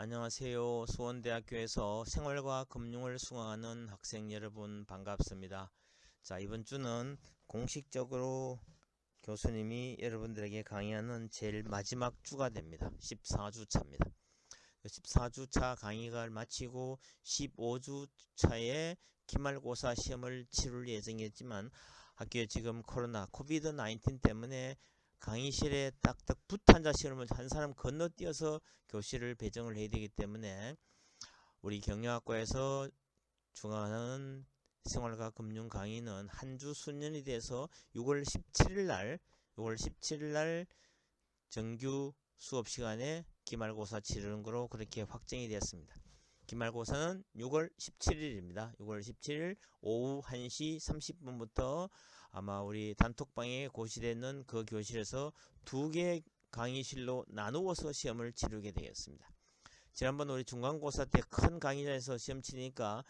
안녕하세요. 수원대학교에서 생활과 금융을 수강하는 학생 여러분 반갑습니다. 자, 이번 주는 공식적으로 교수님이 여러분들에게 강의하는 제일 마지막 주가 됩니다. 14주차입니다. 14주차 강의가 마치고 15주차에 기말고사 시험을 치를 예정이었지만 학교에 지금 코로나 코비드 19 때문에 강의실에 딱딱 붙어 앉아 시험을 한 사람 건너뛰어서 교실을 배정을 해야 되기 때문에 우리 경영학과에서 중앙하는 생활과 금융 강의는 한 주 수년이 돼서 6월 17일 날 정규 수업 시간에 기말고사 치르는 거로 그렇게 확정이 되었습니다. 기말고사는 6월 17일입니다. 6월 17일 오후 1시 30분부터 아마 우리 단톡방에 고시되어 있는 그 교실에서 두 개 강의실로 나누어서 시험을 치르게 되었습니다. 지난번 우리 중간고사 때 큰 강의장에서 시험 치니까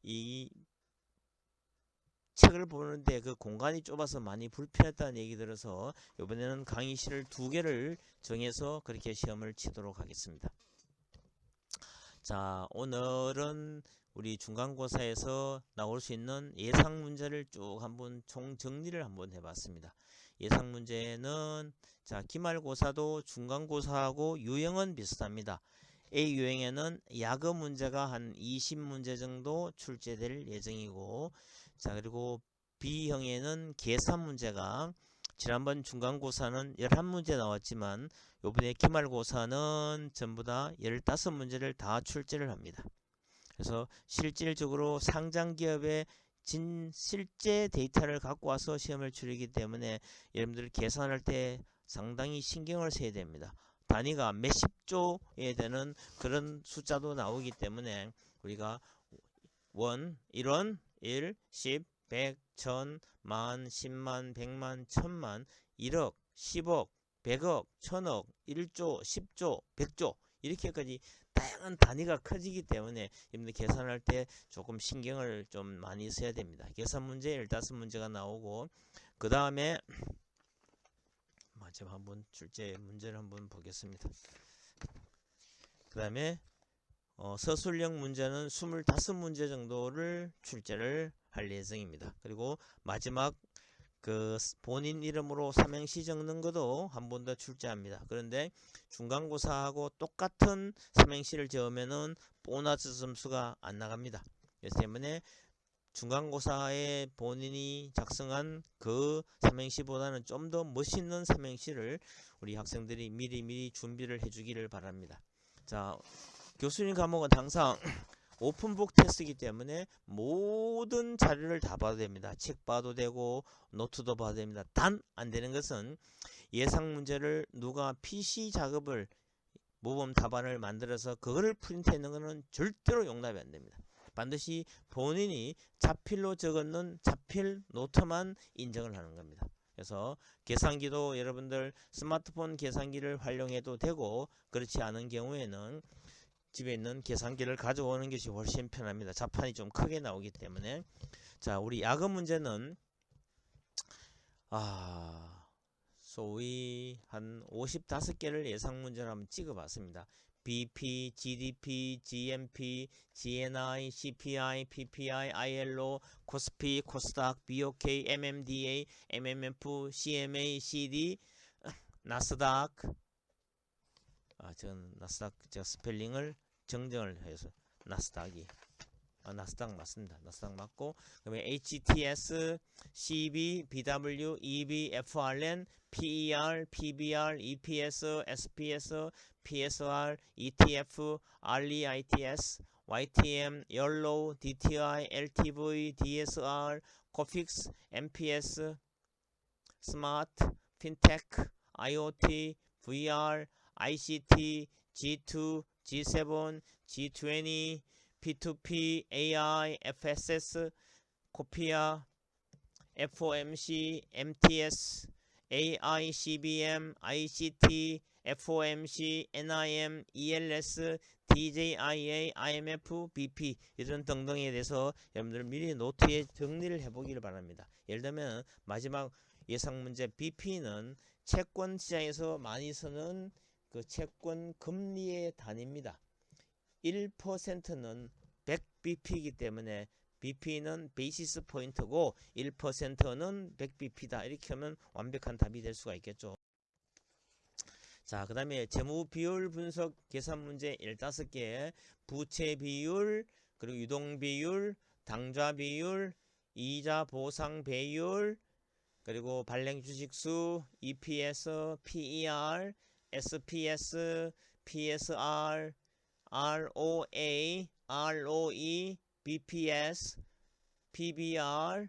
이 책을 보는데 그 공간이 좁아서 많이 불편했다는 얘기 들어서 이번에는 강의실을 두 개를 정해서 그렇게 시험을 치도록 하겠습니다. 자, 오늘은 우리 중간고사에서 나올 수 있는 예상 문제를 쭉 한번 총 정리를 한번 해봤습니다. 예상 문제는 자, 기말고사도 중간고사하고 유형은 비슷합니다. A 유형에는 야거 문제가 한 20문제 정도 출제될 예정이고, 자, 그리고 B형에는 계산 문제가 지난번 중간고사는 11문제 나왔지만 요번에 기말고사는 전부 다 15문제를 다 출제를 합니다. 그래서 실질적으로 상장기업의 실제 데이터를 갖고 와서 시험을 치르기 때문에 여러분들 계산할 때 상당히 신경을 써야 됩니다. 단위가 몇십 조에 되는 그런 숫자도 나오기 때문에 우리가 원, 1원, 1, 10, 100, 1000, 만, 10만, 100만, 1000만, 1억, 10억, 100억, 1000억, 1조, 10조, 100조 이렇게까지 다양한 단위가 커지기 때문에 여러분들 계산할 때 조금 신경을 좀 많이 써야 됩니다. 계산 문제 15문제가 나오고 그 다음에 마지막 한번 출제 문제를 한번 보겠습니다. 그 다음에 서술형 문제는 25문제 정도를 출제를 할 예정입니다. 그리고 마지막 그 본인 이름으로 삼행시 적는 것도 한 번 더 출제합니다. 그런데 중간고사하고 똑같은 삼행시를 적으면은 보너스 점수가 안 나갑니다. 그렇기 때문에 중간고사에 본인이 작성한 그 삼행시보다는 좀 더 멋있는 삼행시를 우리 학생들이 미리 준비를 해주기를 바랍니다. 자, 교수님 과목은 항상 오픈북 테스트이기 때문에 모든 자료를 다 봐도 됩니다. 책 봐도 되고 노트도 봐도 됩니다. 단 안 되는 것은 예상 문제를 누가 PC 작업을 모범 답안을 만들어서 그거를 프린트해 놓은 것은 절대로 용납이 안 됩니다. 반드시 본인이 자필로 적었는 자필 노트만 인정을 하는 겁니다. 그래서 계산기도 여러분들 스마트폰 계산기를 활용해도 되고 그렇지 않은 경우에는 집에 있는 계산기를 가져오는 것이 훨씬 편합니다. 자판이 좀 크게 나오기 때문에. 자, 우리 야거 문제는 소위 한 55개를 예상 문제를 한번 찍어봤습니다. BP, GDP, GMP, GNI, CPI, PPI, ILO, 코스피, 코스닥, BOK, MMDA, MMF, CMA, CD, 나스닥. 저는 나스닥 제가 스펠링을 정정을 해서 나스닥이 나스닥 맞습니다. 나스닥 맞고 그다음에 HTS, CB, BW, EB, FRN, PER, PBR, EPS, SPS, PSR, ETF, REITS, YTM, YOLO, DTI, LTV, DSR, COFIX, MPS, 스마트, 핀테크, IoT, VR, ICT, G2, G7, G20, P2P, AI, FSS, 코피아, FOMC, MTS, AI, CBM, ICT, FOMC, NIM, ELS, DJIA, IMF, BP 이런 등등에 대해서 여러분들 미리 노트에 정리를 해보기를 바랍니다. 예를 들면 마지막 예상 문제 BP는 채권 시장에서 많이 쓰는 그 채권 금리의 단위입니다. 1%는 100bp이기 때문에 bp는 베이시스 포인트고 1%는 100bp다. 이렇게 하면 완벽한 답이 될 수가 있겠죠. 자, 그 다음에 재무 비율 분석 계산 문제 15개, 부채 비율, 그리고 유동 비율, 당좌 비율, 이자 보상 배율, 그리고 발행 주식수, EPS, PER, SPS, PSR, ROA, ROE, BPS, PBR,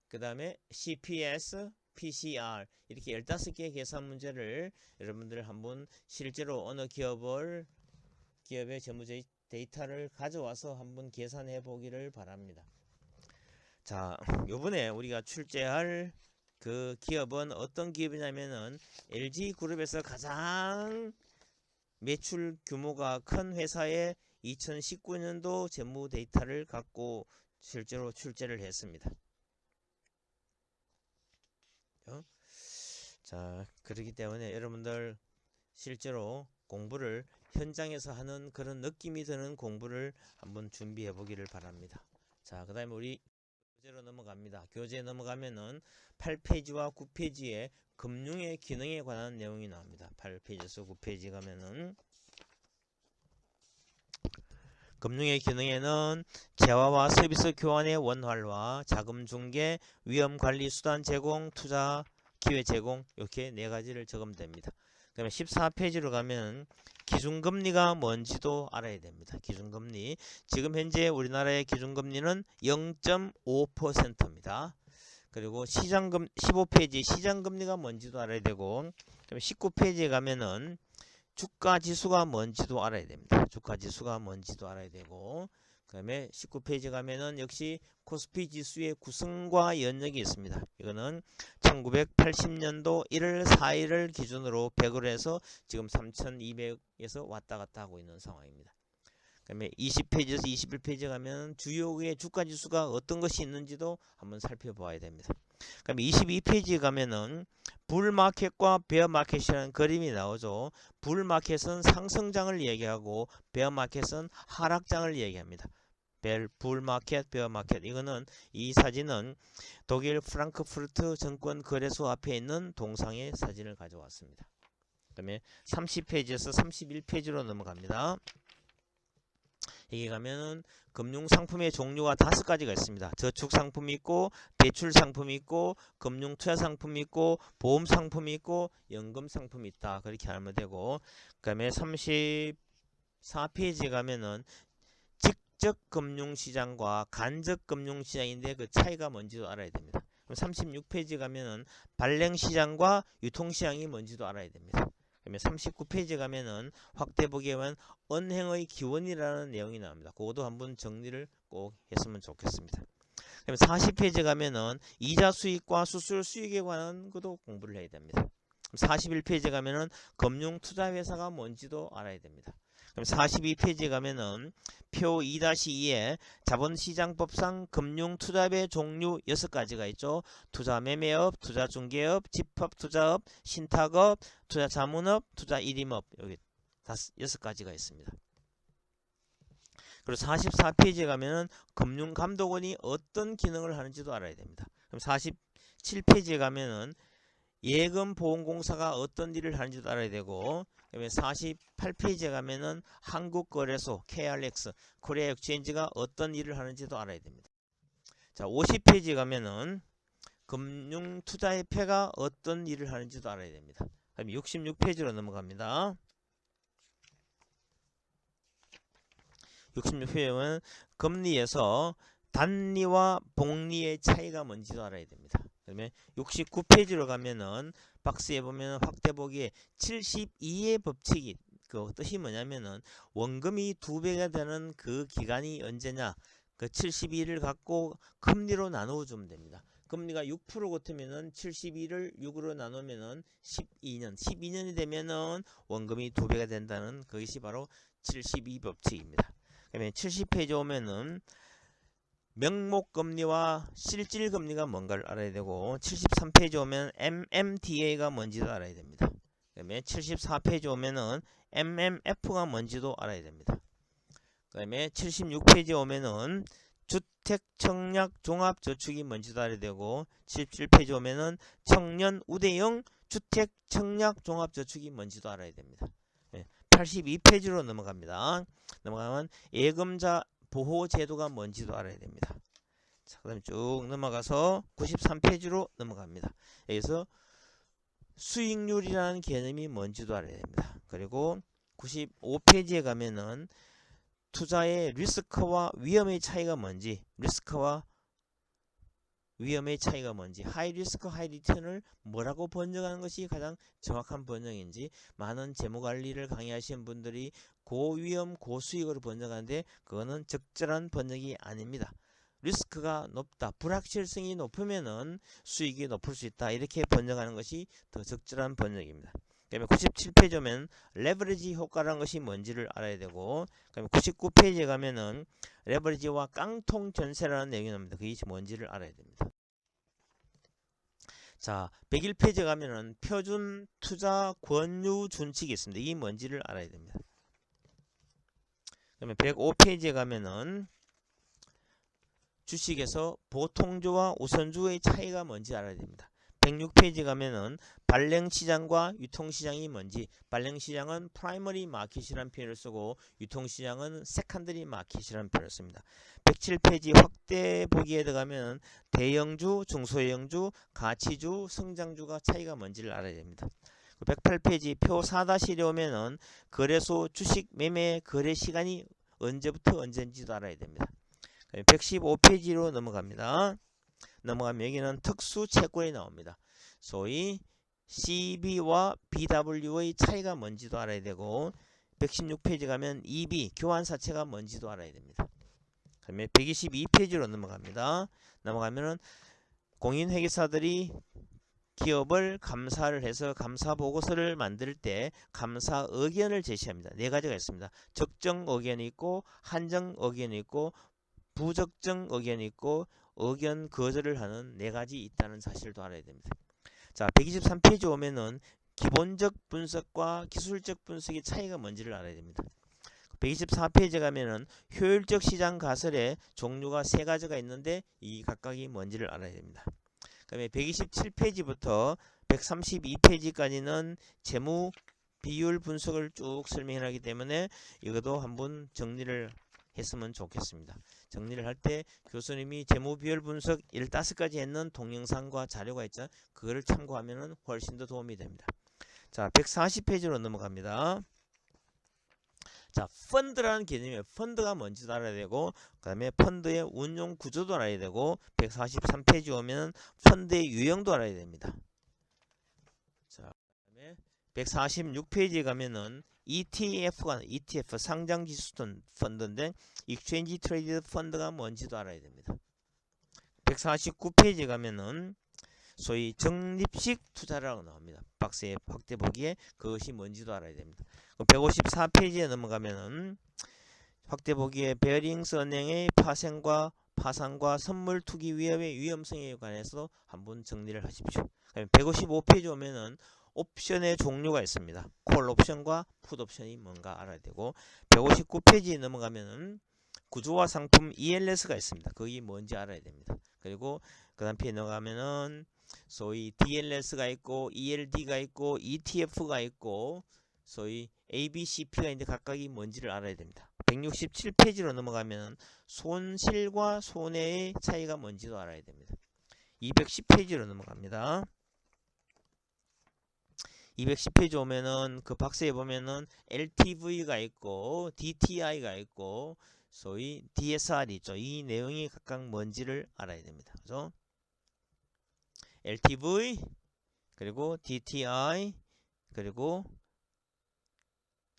그 다음에 CPS, PCR 이렇게 15개의 계산 문제를 여러분들 한번 실제로 어느 기업의 재무 데이터를 가져와서 한번 계산해 보기를 바랍니다. 자, 요번에 우리가 출제할 그 기업은 어떤 기업이냐면은 LG그룹에서 가장 매출 규모가 큰 회사의 2019년도 재무 데이터를 갖고 실제로 출제를 했습니다. 자, 그렇기 때문에 여러분들 실제로 공부를 현장에서 하는 그런 느낌이 드는 공부를 한번 준비해 보기를 바랍니다. 자, 그 다음에 우리 교재로 넘어갑니다. 교재에 넘어가면은 8페이지와 9페이지에 금융의 기능에 관한 내용이 나옵니다. 8페이지에서 9페이지 가면은 금융의 기능에는 재화와 서비스 교환의 원활화, 자금 중개, 위험 관리 수단 제공, 투자 기회 제공 이렇게 4가지를 적으면 됩니다. 그 다음에 14페이지로 가면 기준금리가 뭔지도 알아야 됩니다. 기준금리. 지금 현재 우리나라의 기준금리는 0.5%입니다. 그리고 15페이지 시장금리가 뭔지도 알아야 되고, 19페이지에 가면은 주가지수가 뭔지도 알아야 됩니다. 주가지수가 뭔지도 알아야 되고, 그 다음에 19페이지 가면은 역시 코스피 지수의 구성과 연역이 있습니다. 이거는 1980년도 1월 4일을 기준으로 100으로 해서 지금 3200에서 왔다 갔다 하고 있는 상황입니다. 그 다음에 20페이지에서 21페이지 가면 주요의 주가지수가 어떤 것이 있는지도 한번 살펴봐야 됩니다. 그 다음에 22페이지에 가면은 불마켓과 베어마켓이라는 그림이 나오죠. 불마켓은 상승장을 얘기하고 베어마켓은 하락장을 얘기합니다. 불마켓, 베어마켓. 이거는 이 사진은 독일 프랑크푸르트 증권 거래소 앞에 있는 동상의 사진을 가져왔습니다. 그 다음에 30페이지에서 31페이지로 넘어갑니다. 여기 가면은 금융상품의 종류가 5가지가 있습니다. 저축상품이 있고, 대출상품이 있고, 금융투자상품이 있고, 보험상품이 있고, 연금상품이 있다. 그렇게 알면 되고, 그 다음에 34페이지에 가면은 직접 금융시장과 간접 금융시장인데 그 차이가 뭔지도 알아야 됩니다. 그럼 36페이지 가면은 발행시장과 유통시장이 뭔지도 알아야 됩니다. 그러면 39페이지 가면은 확대 보기에 보면 은행의 기원이라는 내용이 나옵니다. 그것도 한번 정리를 꼭 했으면 좋겠습니다. 그럼 40페이지 가면은 이자 수익과 수수료 수익에 관한 것도 공부를 해야 됩니다. 41페이지 가면은 금융 투자 회사가 뭔지도 알아야 됩니다. 그럼 42페이지 가면은 표 2-2에 자본시장법상 금융투자의 종류 6가지가 있죠. 투자매매업, 투자중개업, 집합투자업, 신탁업, 투자자문업, 투자일임업 여기 6가지가 있습니다. 그리고 44페이지에 가면은 금융감독원이 어떤 기능을 하는지도 알아야 됩니다. 그럼 47페이지에 가면은 예금보험공사가 어떤 일을 하는지도 알아야 되고, 그다음에 48페이지에 가면은 한국거래소 KRX 코리아 엑스체인지가 어떤 일을 하는지도 알아야 됩니다. 자, 50페이지에 가면은 금융투자협회가 어떤 일을 하는지도 알아야 됩니다. 그다음에 66페이지로 넘어갑니다. 66페이지는 금리에서 단리와 복리의 차이가 뭔지도 알아야 됩니다. 그다음에 69페이지로 가면은 박스에 보면 확대 보기에 72의 법칙이 그 뜻이 뭐냐면은 원금이 2배가 되는 그 기간이 언제냐, 그 72를 갖고 금리로 나누어 주면 됩니다. 금리가 6% 같으면은 72를 6으로 나누면은 12년이 되면은 원금이 2배가 된다는 그것이 바로 72법칙입니다. 그다음에 70페이지 오면은 명목금리와 실질금리가 뭔가를 알아야 되고, 73페이지 오면 MMDA가 뭔지도 알아야 됩니다. 그다음에 74페이지 오면은 MMF가 뭔지도 알아야 됩니다. 그다음에 76페이지 오면은 주택 청약 종합 저축이 뭔지도 알아야 되고 77페이지 오면은 청년 우대형 주택 청약 종합 저축이 뭔지도 알아야 됩니다. 82페이지로 넘어갑니다. 넘어가면 예금자 보호 제도가 뭔지도 알아야 됩니다. 자, 그다음에 쭉 넘어가서 93페이지로 넘어갑니다. 여기서 수익률이라는 개념이 뭔지도 알아야 됩니다. 그리고 95페이지에 가면은 투자의 리스크와 위험의 차이가 뭔지, 하이 리스크 하이 리턴을 뭐라고 번역하는 것이 가장 정확한 번역인지, 많은 재무관리를 강의하시는 분들이 고위험 고수익으로 번역하는데 그거는 적절한 번역이 아닙니다. 리스크가 높다, 불확실성이 높으면은 수익이 높을 수 있다, 이렇게 번역하는 것이 더 적절한 번역입니다. 그다음에 97페이지 오면 레버리지 효과라는 것이 뭔지를 알아야 되고, 그다음에 99페이지에 가면은 레버리지와 깡통 전세라는 내용이 나옵니다. 그게 뭔지를 알아야 됩니다. 자, 101페이지에 가면은 표준 투자 권유 준칙이 있습니다. 이게 뭔지를 알아야 됩니다. 그다음에 105페이지에 가면은 주식에서 보통주와 우선주의 차이가 뭔지 알아야 됩니다. 106페이지 가면은 발행시장과 유통시장이 뭔지, 발행시장은 프라이머리 마켓이라는 표현을 쓰고 유통시장은 세컨더리 마켓이라는 표현을 씁니다. 107페이지 확대 보기에 들어가면 대형주, 중소형주, 가치주, 성장주가 차이가 뭔지를 알아야 됩니다. 108페이지 표 4-1에 오면은 거래소 주식 매매 거래 시간이 언제부터 언제인지도 알아야 됩니다. 115페이지로 넘어갑니다. 넘어가면 여기는 특수 채권이 나옵니다. 소위 CB와 BW의 차이가 뭔지도 알아야 되고, 116페이지 가면 EB 교환사채가 뭔지도 알아야 됩니다. 그다음에 122페이지로 넘어갑니다. 넘어가면은 공인회계사들이 기업을 감사를 해서 감사 보고서를 만들 때 감사 의견을 제시합니다. 네 가지가 있습니다. 적정 의견이 있고, 한정 의견이 있고, 부적정 의견이 있고, 의견 거절을 하는 네 가지 있다는 사실도 알아야 됩니다. 자, 123페이지 오면은 기본적 분석과 기술적 분석의 차이가 뭔지를 알아야 됩니다. 124페이지 가면은 효율적 시장 가설의 종류가 세 가지가 있는데 이 각각이 뭔지를 알아야 됩니다. 그다음에 127페이지부터 132페이지까지는 재무 비율 분석을 쭉 설명하기 때문에 이것도 한번 정리를 했으면 좋겠습니다. 정리를 할 때 교수님이 재무 비율 분석 15가지 했는 동영상과 자료가 있죠. 그거를 참고하면 훨씬 더 도움이 됩니다. 자, 140페이지로 넘어갑니다. 자, 펀드라는 개념이에요. 펀드가 뭔지도 알아야 되고, 그 다음에 펀드의 운용 구조도 알아야 되고, 143페이지 오면 펀드의 유형도 알아야 됩니다. 자, 그 다음에 146페이지에 가면은 ETF 상장지수 펀드인데 익스체인지 트레이드 펀드가 뭔지도 알아야 됩니다. 149페이지에 가면은 소위 적립식 투자라고 나옵니다. 박스에 확대 보기에 그것이 뭔지도 알아야 됩니다. 154페이지에 넘어가면은 확대 보기에 베어링스 은행의 파산과 선물 투기 위협의 위험성에 관해서 한번 정리를 하십시오. 155페이지 오면은 옵션의 종류가 있습니다. 콜 옵션과 풋 옵션이 뭔가 알아야 되고, 159페이지에 넘어가면은 구조화 상품 ELS가 있습니다. 그게 뭔지 알아야 됩니다. 그리고 그 다음 페이지에 넘어가면은 소위 DLS가 있고 ELD가 있고 ETF가 있고 소위 ABCP가 있는데 각각이 뭔지를 알아야 됩니다. 167페이지로 넘어가면 손실과 손해의 차이가 뭔지도 알아야 됩니다. 210페이지로 넘어갑니다. 210페이지 오면은 그 박스에 보면은 LTV가 있고 DTI가 있고 소위 DSR이 있죠. 이 내용이 각각 뭔지를 알아야 됩니다. 그죠? LTV 그리고 DTI 그리고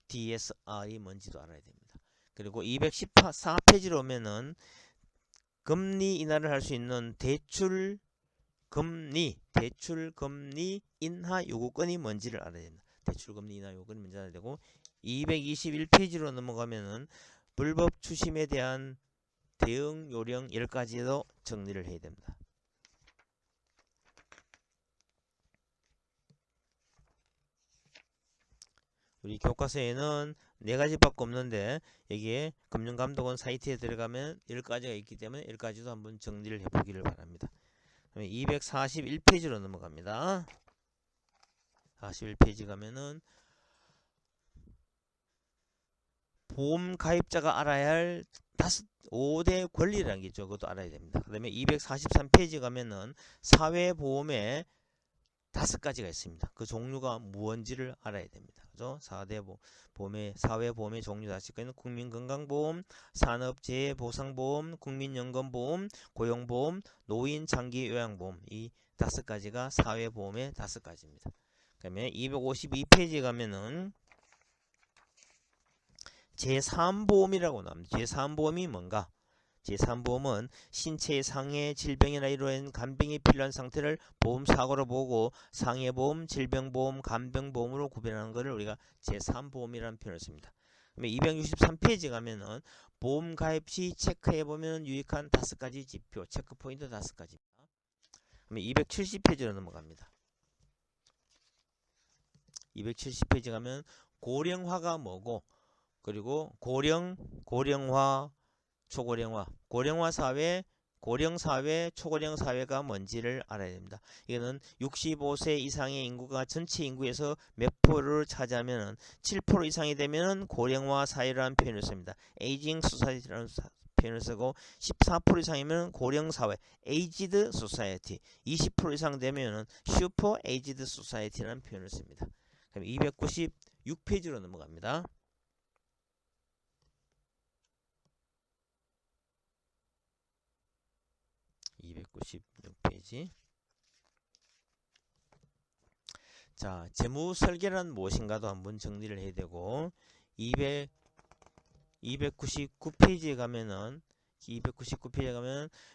DSR이 뭔지도 알아야 됩니다. 그리고 214페이지로 오면은 금리 인하를 할 수 있는 대출 금리 인하 요구권이 뭔지를 알아야 됩니다. 대출 금리 인하 요구권이 뭔지 알아야 되고, 221페이지로 넘어가면은 불법 추심에 대한 대응 요령 10가지도 정리를 해야 됩니다. 우리 교과서에는 4가지밖에 없는데 여기에 금융감독원 사이트에 들어가면 10가지가 있기 때문에 10가지도 한번 정리를 해보기를 바랍니다. 241페이지로 넘어갑니다. 41페이지 가면은 보험 가입자가 알아야 할 5대 권리라는 게 있죠. 그것도 알아야 됩니다. 그 다음에 243페이지 가면은 사회보험에 5가지가 있습니다. 그 종류가 무언지를 알아야 됩니다. 그죠? 4대 보험의 사회보험의 종류 5가지는 국민건강보험, 산업재해보상보험, 국민연금보험, 고용보험, 노인장기요양보험 이 5가지가 사회보험의 5가지입니다. 그 다음에 252페이지 가면은 제3보험이라고 나옵니다. 제3보험이 뭔가? 제3보험은 신체의 상해, 질병이나 이로 인한 간병이 필요한 상태를 보험사고로 보고 상해보험, 질병보험, 간병보험으로 구별하는 것을 우리가 제3보험이라는 표현을 씁니다. 그러면 263페이지 가면은 보험 가입 시 체크해보면 유익한 5가지 지표, 체크포인트 5가지입니다. 그러면 270페이지로 넘어갑니다. 270페이지 가면 고령화가 뭐고 그리고 고령화, 초고령화, 고령화 사회, 고령사회, 초고령사회가 뭔지를 알아야 됩니다. 이거는 65세 이상의 인구가 전체 인구에서 몇 프로를 차지하면 7% 이상이 되면 고령화 사회라는 표현을 씁니다. 에이징 소사이티라는 표현을 쓰고 14% 이상이면 고령사회, 에이지드 소사이티, 20% 이상 되면 슈퍼 에이지드 소사이티라는 표현을 씁니다. 그럼 296페이지로 넘어갑니다. 296페이지. 자, 재무설계란 무엇인가도 한번 정리를 해야 되고 299페이지에 가면은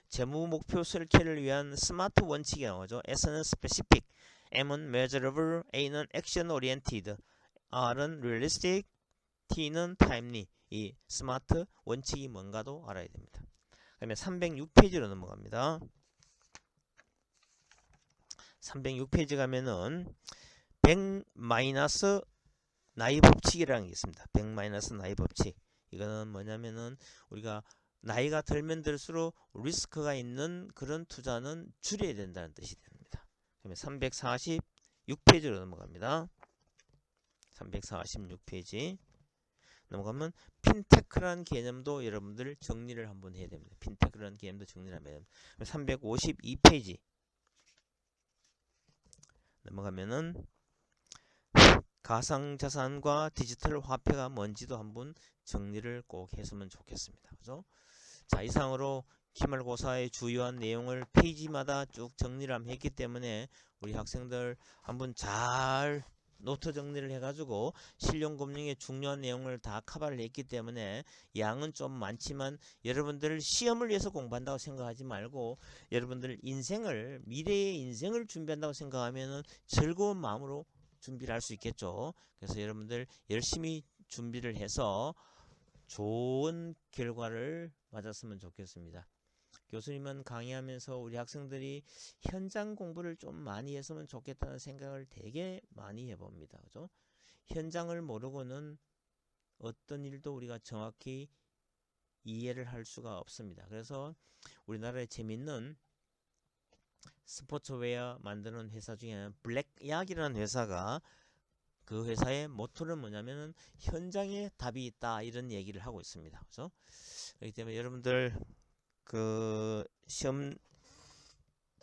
재무목표 설계를 위한 스마트 원칙이 나오죠. S는 specific, M은 measurable, A는 action oriented, R은 realistic, T는 timely. 이 스마트 원칙이 뭔가도 알아야 됩니다. 그러면 306페이지로 넘어갑니다. 306페이지 가면은 100 마이너스 나이 법칙이라는 게 있습니다. 100 마이너스 나이 법칙. 이거는 뭐냐면은 우리가 나이가 들면 들수록 리스크가 있는 그런 투자는 줄여야 된다는 뜻이 됩니다. 그러면 346페이지로 넘어갑니다. 346페이지 넘어가면 핀테크라는 개념도 여러분들 정리를 한번 해야 됩니다. 핀테크라는 개념도 정리를 하면 됩니다. 352페이지 넘어가면은 가상자산과 디지털 화폐가 뭔지도 한번 정리를 꼭 했으면 좋겠습니다. 그죠? 자, 이상으로 기말고사의 주요한 내용을 페이지마다 쭉 정리를 한번 했기 때문에 우리 학생들 한번 잘 노트 정리를 해가지고 실용금융의 중요한 내용을 다 커버를 했기 때문에 양은 좀 많지만 여러분들 시험을 위해서 공부한다고 생각하지 말고 여러분들 인생을 미래의 인생을 준비한다고 생각하면 즐거운 마음으로 준비를 할 수 있겠죠. 그래서 여러분들 열심히 준비를 해서 좋은 결과를 맞았으면 좋겠습니다. 교수님은 강의하면서 우리 학생들이 현장 공부를 좀 많이 했으면 좋겠다는 생각을 되게 많이 해봅니다. 그죠? 현장을 모르고는 어떤 일도 우리가 정확히 이해를 할 수가 없습니다. 그래서 우리나라에 재밌는 스포츠웨어 만드는 회사 중에 블랙약이라는 회사가 그 회사의 모토는 뭐냐면은 현장에 답이 있다 이런 얘기를 하고 있습니다. 그죠? 그렇기 때문에 여러분들 그 시험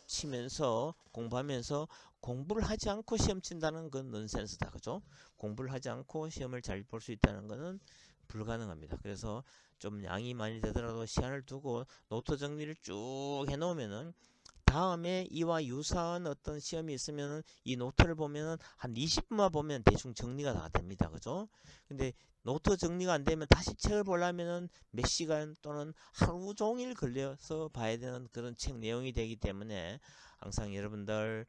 치면서 공부하면서 공부를 하지 않고 시험 친다는 건 넌센스다. 그죠? 공부를 하지 않고 시험을 잘 볼 수 있다는 것은 불가능합니다. 그래서 좀 양이 많이 되더라도 시간을 두고 노트 정리를 쭉 해놓으면은 다음에 이와 유사한 어떤 시험이 있으면은 이 노트를 보면은 한 20분만 보면 대충 정리가 다 됩니다. 그죠? 근데 노트 정리가 안 되면 다시 책을 보려면은 몇 시간 또는 하루 종일 걸려서 봐야 되는 그런 책 내용이 되기 때문에 항상 여러분들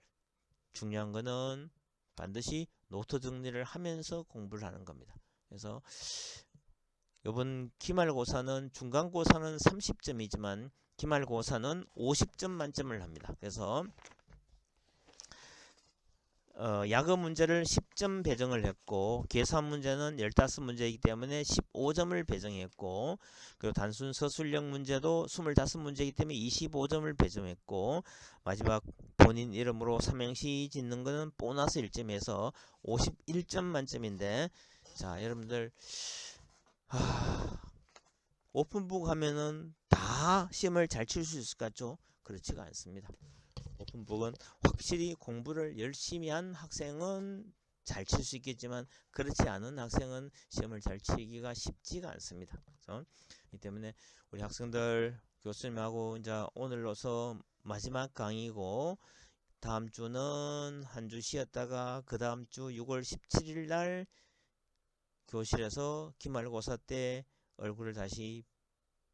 중요한 거는 반드시 노트 정리를 하면서 공부를 하는 겁니다. 그래서 이번 기말고사는 중간고사는 30점이지만 기말고사는 50점 만점을 합니다. 그래서 야거 문제를 10점 배정을 했고 계산 문제는 15문제이기 때문에 15점을 배정했고 그리고 단순 서술형 문제도 25문제이기 때문에 25점을 배정했고 마지막 본인 이름으로 삼행시 짓는 거는 보너스 1점에서 51점 만점인데 자 여러분들 오픈북 하면은 다 시험을 잘 칠 수 있을 것 같죠? 그렇지가 않습니다. 오픈북은 확실히 공부를 열심히 한 학생은 잘 칠 수 있겠지만 그렇지 않은 학생은 시험을 잘 치기가 쉽지가 않습니다. 그래서 이 때문에 우리 학생들 교수님하고 이제 오늘로서 마지막 강의고 다음 주는 한 주 쉬었다가 그 다음 주 6월 17일 날 교실에서 기말고사 때 얼굴을 다시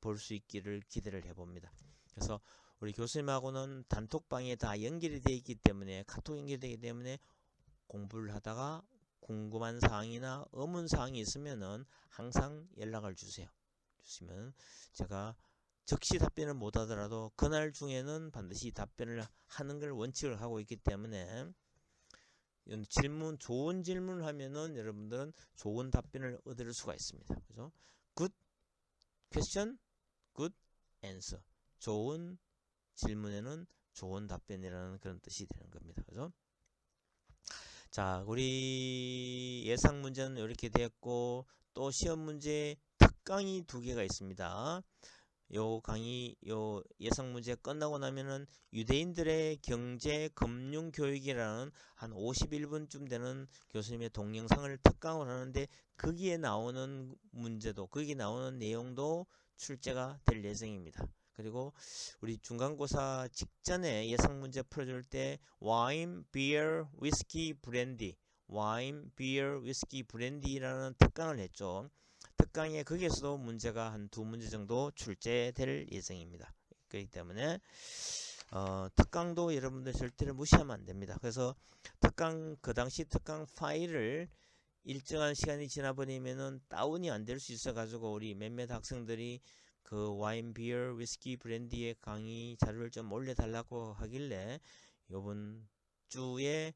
볼 수 있기를 기대를 해봅니다. 그래서 우리 교수님하고는 단톡방에 다 연결이 되어 있기 때문에 카톡 연결되기 때문에 공부를 하다가 궁금한 사항이나 의문 사항이 있으면은 항상 연락을 주세요. 주시면 제가 즉시 답변을 못 하더라도 그날 중에는 반드시 답변을 하는 걸 원칙을 하고 있기 때문에 질문 좋은 질문을 하면은 여러분들은 좋은 답변을 얻을 수가 있습니다. 그죠? Good question, good answer. 좋은 질문에는 좋은 답변이라는 그런 뜻이 되는 겁니다. 그죠? 자, 우리 예상 문제는 이렇게 됐고 또 시험 문제 특강이 2개가 있습니다. 요 강의 요 예상 문제 끝나고 나면은 유대인들의 경제 금융 교육이라는 한 51분쯤 되는 교수님의 동영상을 특강을 하는데 거기에 나오는 문제도 거기 나오는 내용도 출제가 될 예정입니다. 그리고 우리 중간고사 직전에 예상 문제 풀어줄 때 와인, 비어, 위스키, 브랜디 와인, 비어, 위스키, 브랜디라는 특강을 했죠. 특강에 거기에서도 문제가 한 2문제 정도 출제될 예정입니다. 그렇기 때문에 특강도 여러분들 절대로 무시하면 안 됩니다. 그래서 특강 그 당시 특강 파일을 일정한 시간이 지나버리면은 다운이 안 될 수 있어 가지고 우리 몇몇 학생들이 그 와인, 비어, 위스키, 브랜디의 강의 자료를 좀 올려달라고 하길래 이번 주에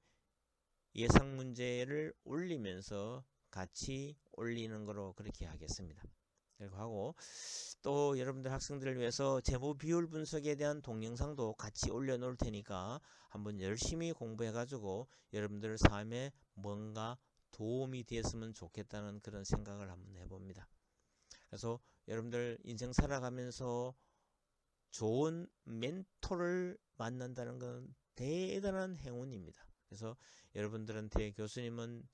예상 문제를 올리면서 같이 올리는 거로 그렇게 하겠습니다. 그리고 하고 또 여러분들 학생들을 위해서 재무 비율 분석에 대한 동영상도 같이 올려놓을 테니까 한번 열심히 공부해 가지고 여러분들 삶에 뭔가 도움이 되었으면 좋겠다는 그런 생각을 한번 해봅니다. 그래서 여러분들 인생 살아가면서 좋은 멘토를 만난다는 건 대단한 행운입니다. 그래서 여러분들한테 교수님은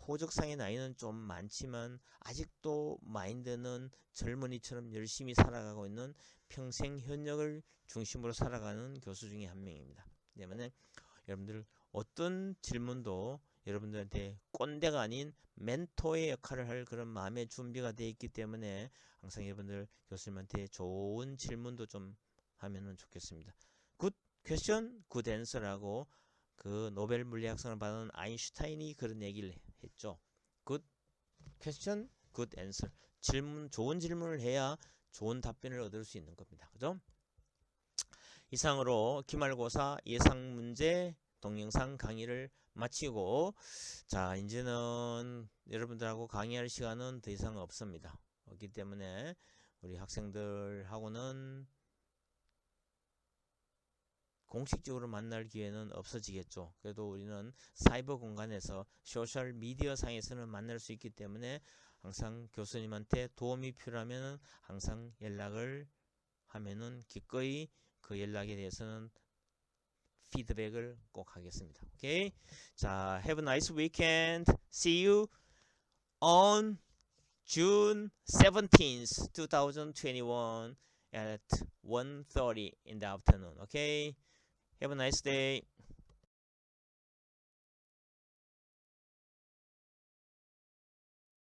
호적상의 나이는 좀 많지만 아직도 마인드는 젊은이처럼 열심히 살아가고 있는 평생 현역을 중심으로 살아가는 교수 중에 한 명입니다. 때문에 여러분들 어떤 질문도 여러분들한테 꼰대가 아닌 멘토의 역할을 할 그런 마음의 준비가 되어 있기 때문에 항상 여러분들 교수님한테 좋은 질문도 좀 하면은 좋겠습니다. Good question, good answer라고 그 노벨 물리학상을 받은 아인슈타인이 그런 얘기를 했죠. Good question, good answer. 좋은 질문을 해야 좋은 답변을 얻을 수 있는 겁니다. 그죠? 이상으로 기말고사 예상 문제 동영상 강의를 마치고 자 이제는 여러분들하고 강의할 시간은 더 이상 없습니다. 없기 때문에 우리 학생들하고는 공식적으로 만날 기회는 없어지겠죠. 그래도 우리는 사이버 공간에서 소셜 미디어 상에서는 만날 수 있기 때문에 항상 교수님한테 도움이 필요하면 항상 연락을 하면은 기꺼이 그 연락에 대해서는 피드백을 꼭 하겠습니다. 오케이? 자, have a nice weekend. See you on June 17th, 2021 at 1:30 in the afternoon. Okay? Have a nice day.